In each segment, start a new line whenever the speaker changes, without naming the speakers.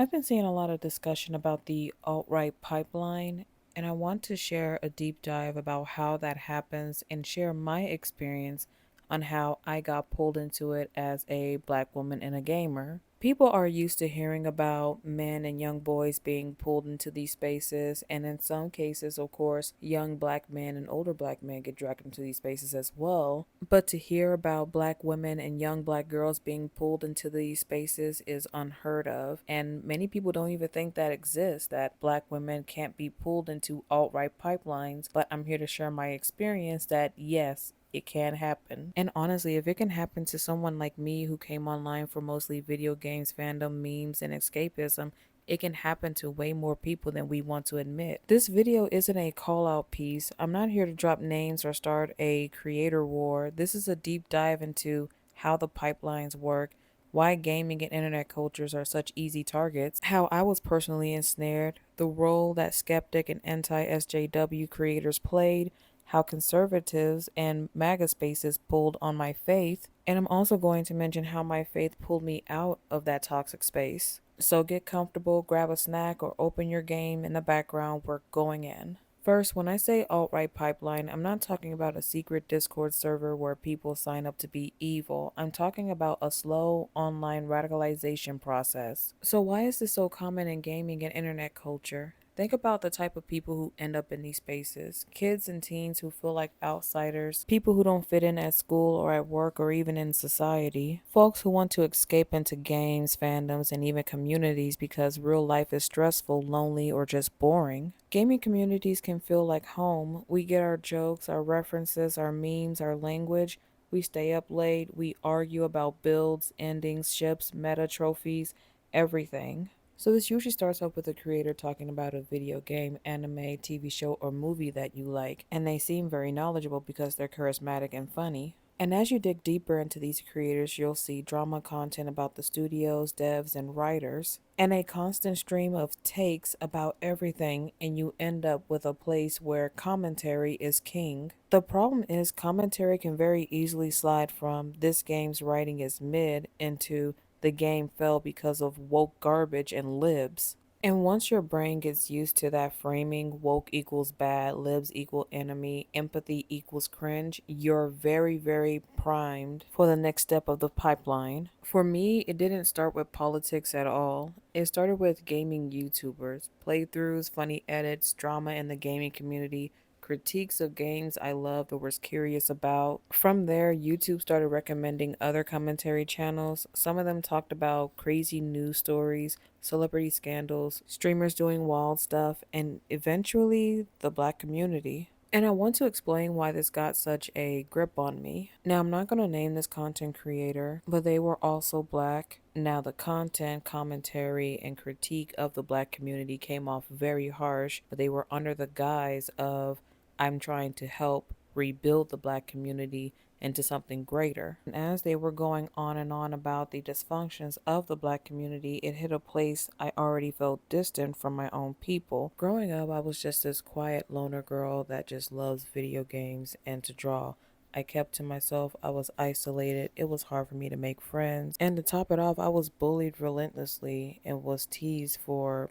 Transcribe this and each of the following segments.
I've been seeing a lot of discussion about the alt-right pipeline, and I want to share a deep dive about how that happens and share my experience on how I got pulled into it as a black woman and a gamer. People are used to hearing about men and young boys being pulled into these spaces, and in some cases, of course, young black men and older black men get dragged into these spaces as well. But to hear about black women and young black girls being pulled into these spaces is unheard of, and many people don't even think that exists, that black women can't be pulled into alt-right pipelines. But I'm here to share my experience that yes, it can happen. And honestly, if it can happen to someone like me who came online for mostly video games, fandom, memes, and escapism, it can happen to way more people than we want to admit. This video isn't a call out piece. I'm not here to drop names or start a creator war. This is a deep dive into how the pipelines work, why gaming and internet cultures are such easy targets, how I was personally ensnared, the role that skeptic and anti-SJW creators played, how conservatives and MAGA spaces pulled on my faith, and I'm also going to mention how my faith pulled me out of that toxic space. So get comfortable, grab a snack, or open your game in the background. We're going in. First, when I say alt-right pipeline, I'm not talking about a secret Discord server where people sign up to be evil. I'm talking about a slow online radicalization process. So why is this so common in gaming and internet culture? Think about the type of people who end up in these spaces. Kids and teens who feel like outsiders, people who don't fit in at school or at work or even in society, folks who want to escape into games, fandoms, and even communities because real life is stressful, lonely, or just boring. Gaming communities can feel like home. We get our jokes, our references, our memes, our language. We stay up late, we argue about builds, endings, ships, meta trophies, everything. So this usually starts off with a creator talking about a video game, anime, TV show, or movie that you like, and they seem very knowledgeable because they're charismatic and funny. And as you dig deeper into these creators, you'll see drama content about the studios, devs, and writers, and a constant stream of takes about everything, and you end up with a place where commentary is king. The problem is, commentary can very easily slide from this game's writing is mid into the game fell because of woke garbage and libs. And once your brain gets used to that framing, woke equals bad, libs equal enemy, empathy equals cringe, you're very, very primed for the next step of the pipeline. For me, it didn't start with politics at all. It started with gaming YouTubers, playthroughs, funny edits, drama in the gaming community, critiques of games I loved or was curious about. From there, YouTube started recommending other commentary channels. Some of them talked about crazy news stories, celebrity scandals, streamers doing wild stuff, and eventually the black community. And I want to explain why this got such a grip on me. Now, I'm not going to name this content creator, but they were also black. Now, the content, commentary, and critique of the black community came off very harsh, but they were under the guise of I'm trying to help rebuild the black community into something greater. And as they were going on and on about the dysfunctions of the black community, it hit a place I already felt distant from my own people. Growing up, I was just this quiet loner girl that just loves video games and to draw. I kept to myself, I was isolated, it was hard for me to make friends, and to top it off, I was bullied relentlessly and was teased for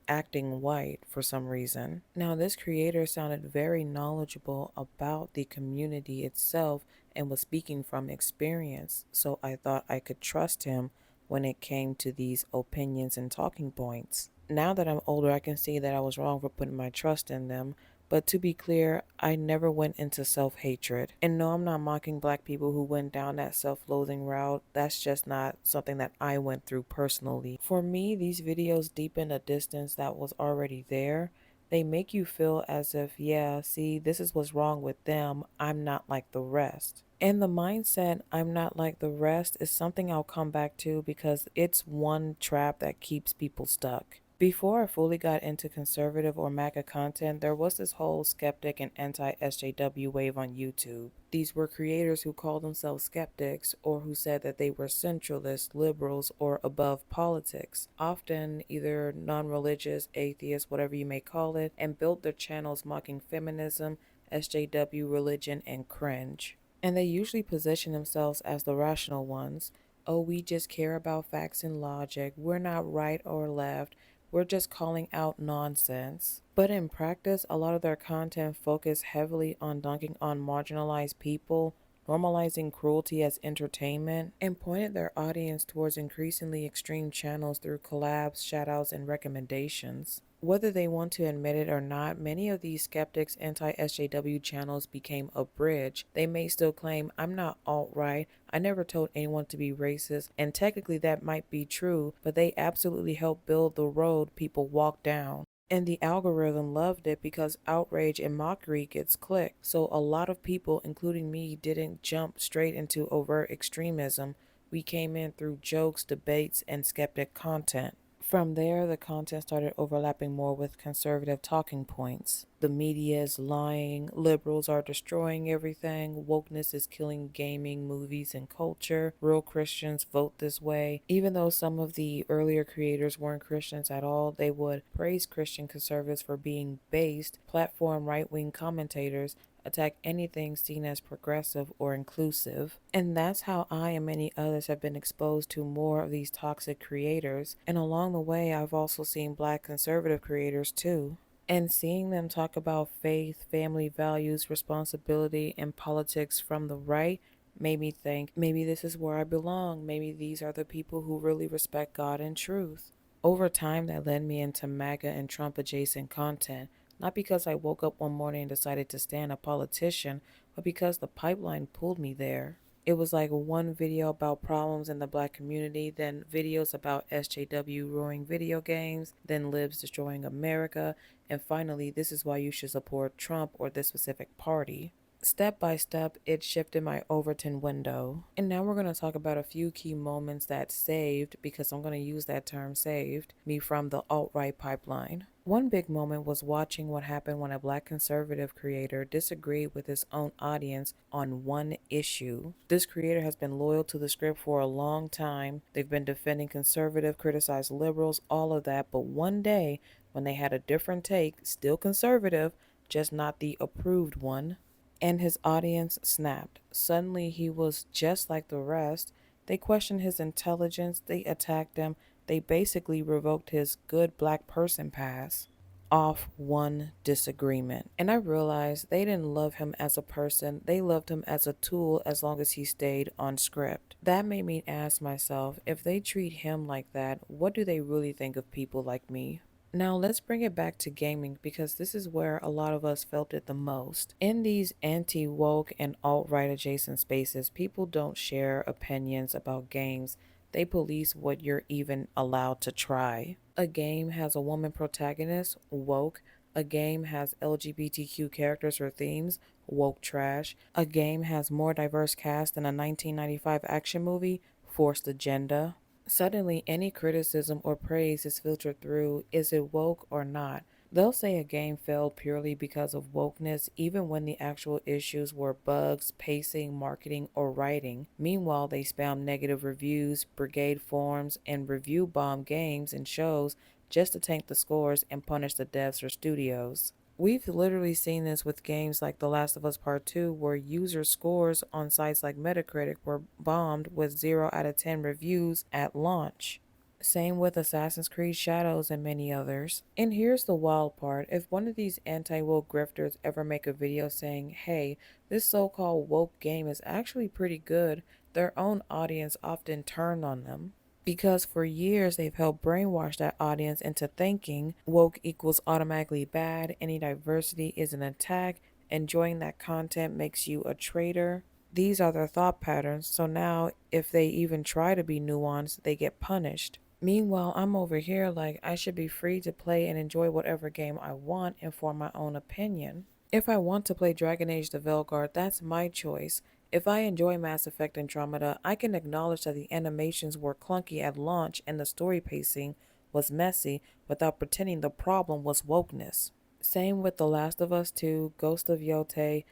acting white for some reason. Now, this creator sounded very knowledgeable about the community itself and was speaking from experience, so I thought I could trust him when it came to these opinions and talking points. Now that I'm older, I can see that I was wrong for putting my trust in them, but to be clear, I never went into self-hatred. And no, I'm not mocking black people who went down that self-loathing route. That's just not something that I went through personally. For me, these videos deepen a distance that was already there. They make you feel as if, yeah, see, this is what's wrong with them. I'm not like the rest. And the mindset, I'm not like the rest, is something I'll come back to because it's one trap that keeps people stuck. Before I fully got into conservative or MAGA content, there was this whole skeptic and anti-SJW wave on YouTube. These were creators who called themselves skeptics or who said that they were centralists, liberals, or above politics, often either non-religious, atheists, whatever you may call it, and built their channels mocking feminism, SJW religion, and cringe. And they usually position themselves as the rational ones. oh, we just care about facts and logic. We're not right or left. We're just calling out nonsense. But in practice, a lot of their content focused heavily on dunking on marginalized people, normalizing cruelty as entertainment, and pointed their audience towards increasingly extreme channels through collabs, shoutouts, and recommendations. Whether they want to admit it or not, many of these skeptics' anti-SJW channels became a bridge. They may still claim, I'm not alt-right, I never told anyone to be racist, and technically that might be true, but they absolutely helped build the road people walk down. And the algorithm loved it because outrage and mockery gets clicked. So a lot of people, including me, didn't jump straight into overt extremism. We came in through jokes, debates, and skeptic content. From there, the content started overlapping more with conservative talking points. The media is lying, liberals are destroying everything, wokeness is killing gaming, movies, and culture, real Christians vote this way. Even though some of the earlier creators weren't Christians at all, they would praise Christian conservatives for being based, platform right wing commentators, attack anything seen as progressive or inclusive. And that's how I and many others have been exposed to more of these toxic creators. And along the way, I've also seen black conservative creators too. And seeing them talk about faith, family values, responsibility, and politics from the right made me think maybe this is where I belong. Maybe these are the people who really respect God and truth. Over time, that led me into MAGA and Trump adjacent content, not because I woke up one morning and decided to stand a politician, but because the pipeline pulled me there. It was like one video about problems in the black community, then videos about SJW ruining video games, then libs destroying America, and finally, this is why you should support Trump or this specific party. Step by step, it shifted my Overton window. And now we're going to talk about a few key moments that saved, because I'm going to use that term saved, me from the alt-right pipeline. One big moment was watching what happened when a black conservative creator disagreed with his own audience on one issue. This creator has been loyal to the script for a long time. They've been defending conservative, criticized liberals, all of that, but one day, when they had a different take, still conservative, just not the approved one, and his audience snapped. Suddenly, he was just like the rest. They questioned his intelligence, they attacked him, they basically revoked his good black person pass off one disagreement. And I realized they didn't love him as a person, they loved him as a tool as long as he stayed on script. That made me ask myself, if they treat him like that, what do they really think of people like me? Now let's bring it back to gaming, because this is where a lot of us felt it the most. In these anti-woke and alt-right adjacent spaces, people don't share opinions about games. They police what you're even allowed to try. A game has a woman protagonist, woke. A game has LGBTQ characters or themes, woke trash. A game has more diverse cast than a 1995 action movie, forced agenda. Suddenly, any criticism or praise is filtered through, is it woke or not? They'll say a game failed purely because of wokeness, even when the actual issues were bugs, pacing, marketing, or writing. Meanwhile, they spam negative reviews, brigade forums, and review bomb games and shows just to tank the scores and punish the devs or studios. We've literally seen this with games like The Last of Us Part 2, where user scores on sites like Metacritic were bombed with 0 out of 10 reviews at launch. Same with Assassin's Creed Shadows and many others. And here's the wild part. If one of these anti-woke grifters ever make a video saying, hey, this so-called woke game is actually pretty good, their own audience often turn on them. Because for years they've helped brainwash that audience into thinking woke equals automatically bad, any diversity is an attack, enjoying that content makes you a traitor. These are their thought patterns, so now if they even try to be nuanced, they get punished. Meanwhile, I'm over here like I should be free to play and enjoy whatever game I want and form my own opinion. If I want to play Dragon Age the Veilguard, that's my choice. If I enjoy Mass Effect Andromeda, I can acknowledge that the animations were clunky at launch and the story pacing was messy without pretending the problem was wokeness. Same with The Last of Us 2, Ghost of Yotei,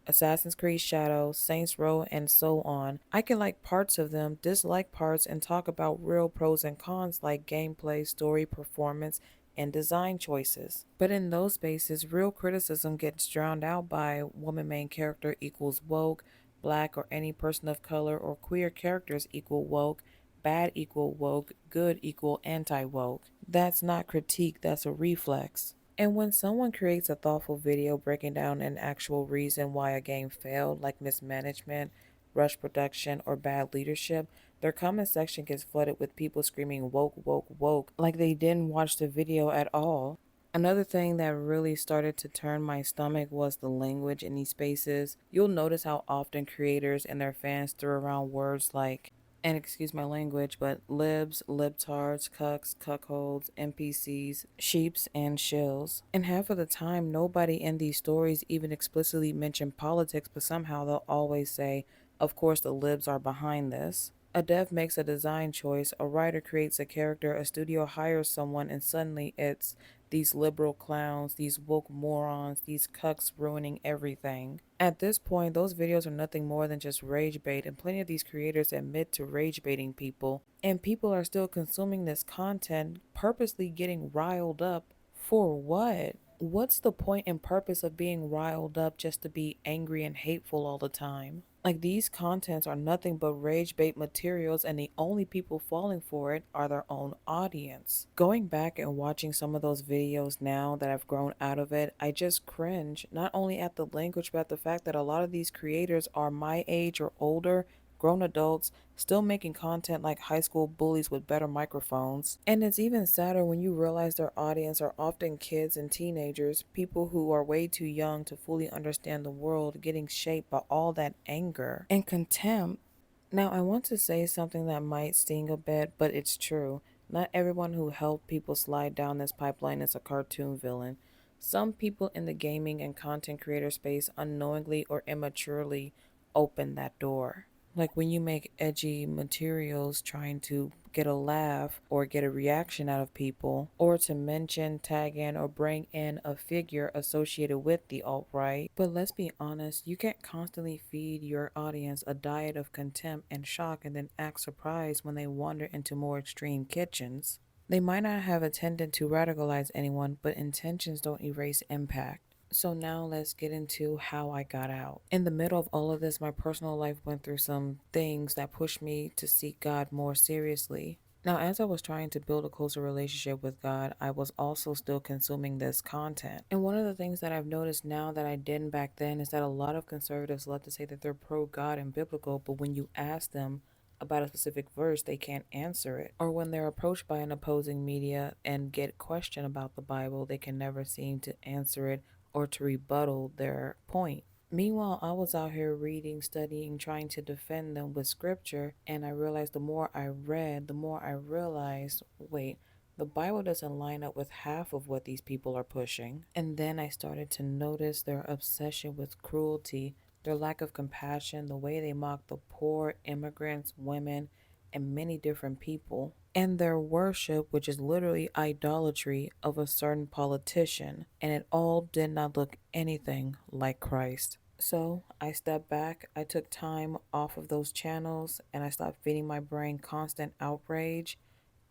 Assassin's Creed Shadows, Saints Row, and so on. I can like parts of them, dislike parts, and talk about real pros and cons like gameplay, story, performance, and design choices. But in those spaces, real criticism gets drowned out by woman main character equals woke, black or any person of color or queer characters equal woke, bad equal woke, good equal anti-woke. That's not critique, that's a reflex. And when someone creates a thoughtful video breaking down an actual reason why a game failed, like mismanagement, rush production, or bad leadership, their comment section gets flooded with people screaming woke, woke, woke, like they didn't watch the video at all. Another thing that really started to turn my stomach was the language in these spaces. You'll notice how often creators and their fans throw around words like, and excuse my language, but libs, libtards, cucks, cuckolds, NPCs, sheeps, and shills. And half of the time, nobody in these stories even explicitly mention politics, but somehow they'll always say, of course, the libs are behind this. A dev makes a design choice, a writer creates a character, a studio hires someone, and suddenly it's these liberal clowns, these woke morons, these cucks ruining everything. At this point, those videos are nothing more than just rage bait, and plenty of these creators admit to rage baiting people, and people are still consuming this content, purposely getting riled up. For what? What's the point and purpose of being riled up just to be angry and hateful all the time? Like, these contents are nothing but rage bait materials, and the only people falling for it are their own audience. Going back and watching some of those videos now that I've grown out of it, I just cringe, not only at the language, but at the fact that a lot of these creators are my age or older, grown adults, still making content like high school bullies with better microphones. And it's even sadder when you realize their audience are often kids and teenagers, people who are way too young to fully understand the world, getting shaped by all that anger and contempt. Now, I want to say something that might sting a bit, but it's true. Not everyone who helped people slide down this pipeline is a cartoon villain. Some people in the gaming and content creator space unknowingly or immaturely open that door. Like when you make edgy materials trying to get a laugh or get a reaction out of people, or to mention, tag in, or bring in a figure associated with the alt right. But let's be honest, you can't constantly feed your audience a diet of contempt and shock and then act surprised when they wander into more extreme kitchens. They might not have intended to radicalize anyone, but intentions don't erase impact. So now let's get into how I got out. In the middle of all of this, my personal life went through some things that pushed me to seek God more seriously. Now, as I was trying to build a closer relationship with God, I was also still consuming this content. And one of the things that I've noticed now that I didn't back then is that a lot of conservatives love to say that they're pro-God and biblical, but when you ask them about a specific verse, they can't answer it. Or when they're approached by an opposing media and get questioned about the Bible, they can never seem to answer it or to rebuttal their point. Meanwhile, I was out here reading, studying, trying to defend them with scripture, and I realized the more I read, the more I realized, wait, the Bible doesn't line up with half of what these people are pushing. And then I started to notice their obsession with cruelty, their lack of compassion, the way they mock the poor, immigrants, women, and many different people, and their worship, which is literally idolatry of a certain politician, and it all did not look anything like Christ. So I stepped back, I took time off of those channels, and I stopped feeding my brain constant outrage,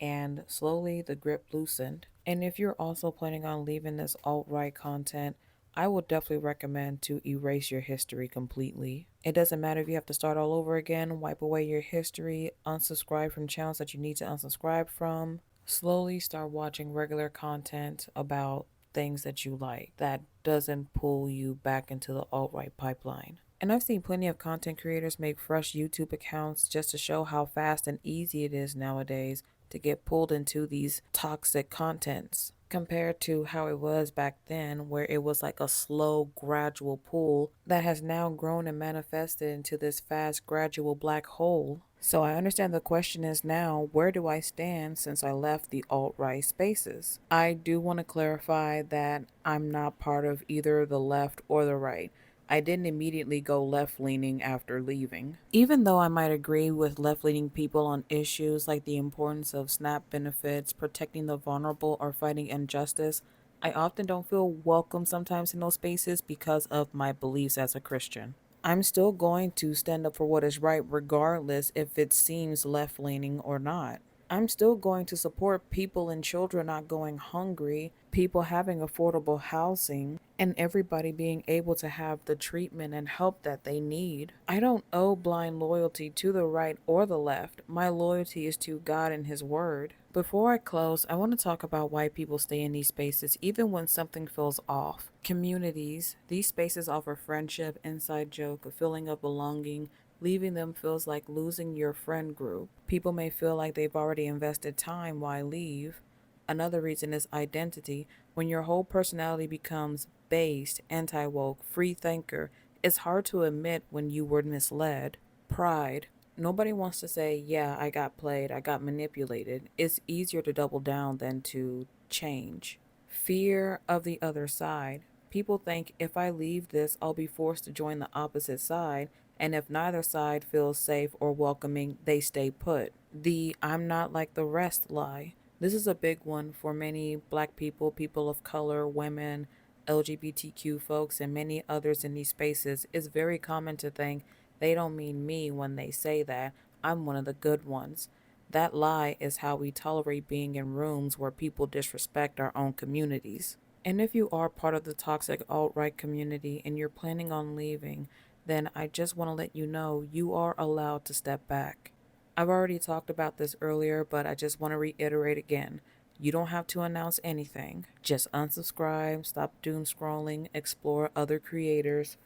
and slowly the grip loosened. And if you're also planning on leaving this alt-right content, I would definitely recommend to erase your history completely. It doesn't matter if you have to start all over again, wipe away your history, unsubscribe from channels that you need to unsubscribe from. Slowly start watching regular content about things that you like that doesn't pull you back into the alt-right pipeline. And I've seen plenty of content creators make fresh YouTube accounts just to show how fast and easy it is nowadays to get pulled into these toxic contents compared to how it was back then, where it was like a slow, gradual pull that has now grown and manifested into this fast, gradual black hole. So I understand the question is now, where do I stand since I left the alt-right spaces? I do want to clarify that I'm not part of either the left or the right. I didn't immediately go left-leaning after leaving. Even though I might agree with left-leaning people on issues like the importance of SNAP benefits, protecting the vulnerable, or fighting injustice, I often don't feel welcome sometimes in those spaces because of my beliefs as a Christian. I'm still going to stand up for what is right regardless if it seems left-leaning or not. I'm still going to support people and children not going hungry, people having affordable housing, and everybody being able to have the treatment and help that they need. I don't owe blind loyalty to the right or the left. My loyalty is to God and His Word. Before I close, I want to talk about why people stay in these spaces even when something feels off. Communities. These spaces offer friendship, inside joke, a feeling of belonging. Leaving them feels like losing your friend group. People may feel like they've already invested time, why leave? Another reason is identity. When your whole personality becomes based, anti woke, free thinker, it's hard to admit when you were misled. Pride. Nobody wants to say, yeah, I got played, I got manipulated. It's easier to double down than to change. Fear of the other side. People think if I leave this, I'll be forced to join the opposite side, and if neither side feels safe or welcoming, they stay put. The I'm not like the rest lie. This is a big one for many black people, people of color, women, LGBTQ folks, and many others in these spaces. It's very common to think they don't mean me when they say that. I'm one of the good ones. That lie is how we tolerate being in rooms where people disrespect our own communities. And if you are part of the toxic alt-right community and you're planning on leaving, then I just want to let you know you are allowed to step back. I've already talked about this earlier, but I just want to reiterate again. You don't have to announce anything. Just unsubscribe, stop doom scrolling, explore other creators,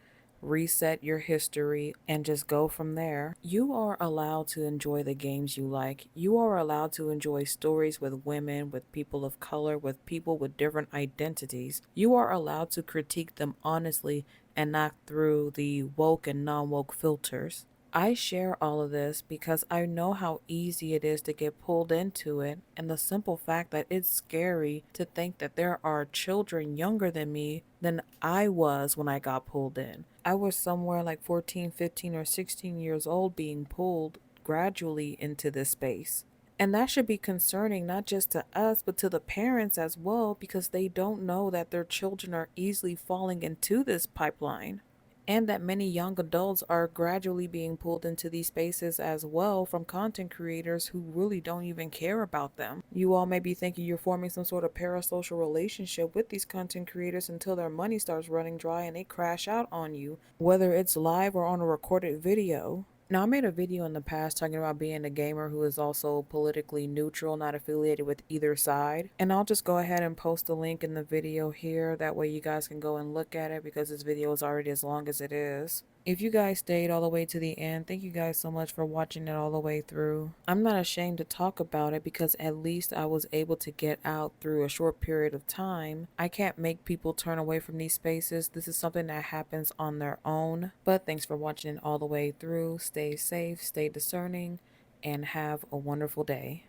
reset your history, and just go from there. You are allowed to enjoy the games you like. You are allowed to enjoy stories with women, with people of color, with people with different identities. You are allowed to critique them honestly and not through the woke and non woke filters. I share all of this because I know how easy it is to get pulled into it, and the simple fact that it's scary to think that there are children younger than me than I was when I got pulled in. I was somewhere like 14, 15, or 16 years old being pulled gradually into this space. And that should be concerning not just to us, but to the parents as well, because they don't know that their children are easily falling into this pipeline, and that many young adults are gradually being pulled into these spaces as well from content creators who really don't even care about them. You all may be thinking you're forming some sort of parasocial relationship with these content creators until their money starts running dry and they crash out on you, whether it's live or on a recorded video. Now, I made a video in the past talking about being a gamer who is also politically neutral, not affiliated with either side. And I'll just go ahead and post the link in the video here. That way you guys can go and look at it because this video is already as long as it is. If you guys stayed all the way to the end, thank you guys so much for watching it all the way through. I'm not ashamed to talk about it because at least I was able to get out through a short period of time. I can't make people turn away from these spaces. This is something that happens on their own. But thanks for watching it all the way through. Stay safe, stay discerning, and have a wonderful day.